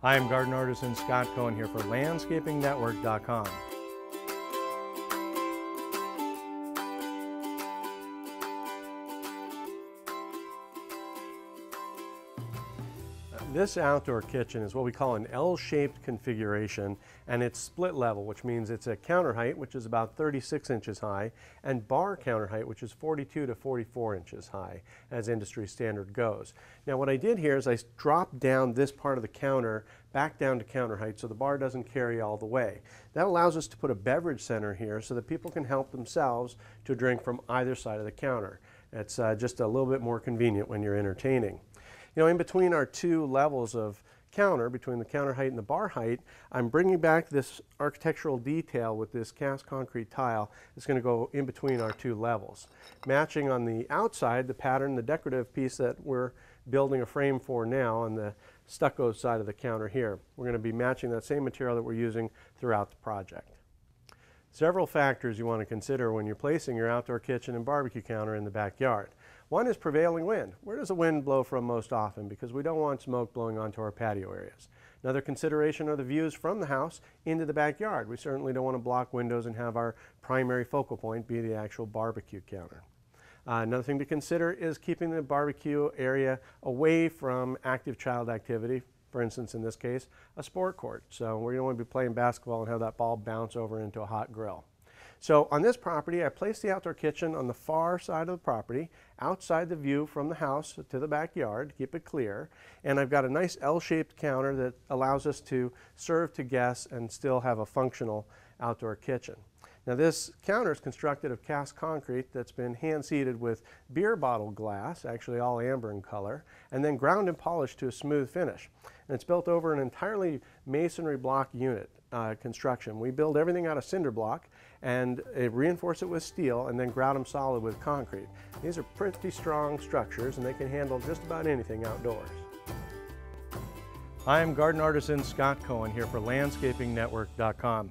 Hi, I'm garden artisan Scott Cohen here for LandscapingNetwork.com. This outdoor kitchen is what we call an L-shaped configuration, and it's split level, which means it's a counter height, which is about 36 inches high, and bar counter height, which is 42 to 44 inches high, as industry standard goes. Now what I did here is I dropped down this part of the counter back down to counter height so the bar doesn't carry all the way. That allows us to put a beverage center here so that people can help themselves to drink from either side of the counter. It's just a little bit more convenient when you're entertaining. You know, in between our two levels of counter, between the counter height and the bar height, I'm bringing back this architectural detail with this cast concrete tile that's going to go in between our two levels. Matching on the outside, the pattern, the decorative piece that we're building a frame for now on the stucco side of the counter here. We're going to be matching that same material that we're using throughout the project. Several factors you want to consider when you're placing your outdoor kitchen and barbecue counter in the backyard. One is prevailing wind. Where does the wind blow from most often? Because we don't want smoke blowing onto our patio areas. Another consideration are the views from the house into the backyard. We certainly don't want to block windows and have our primary focal point be the actual barbecue counter. Another thing to consider is keeping the barbecue area away from active child activity. For instance, in this case, a sport court. So we don't want to be playing basketball and have that ball bounce over into a hot grill. So on this property, I placed the outdoor kitchen on the far side of the property, outside the view from the house to the backyard to keep it clear. And I've got a nice L-shaped counter that allows us to serve to guests and still have a functional outdoor kitchen. Now this counter is constructed of cast concrete that's been hand seeded with beer bottle glass, actually all amber in color, and then ground and polished to a smooth finish. And it's built over an entirely masonry block unit construction. We build everything out of cinder block and reinforce it with steel and then grout them solid with concrete. These are pretty strong structures and they can handle just about anything outdoors. Hi, I'm garden artisan Scott Cohen here for LandscapingNetwork.com.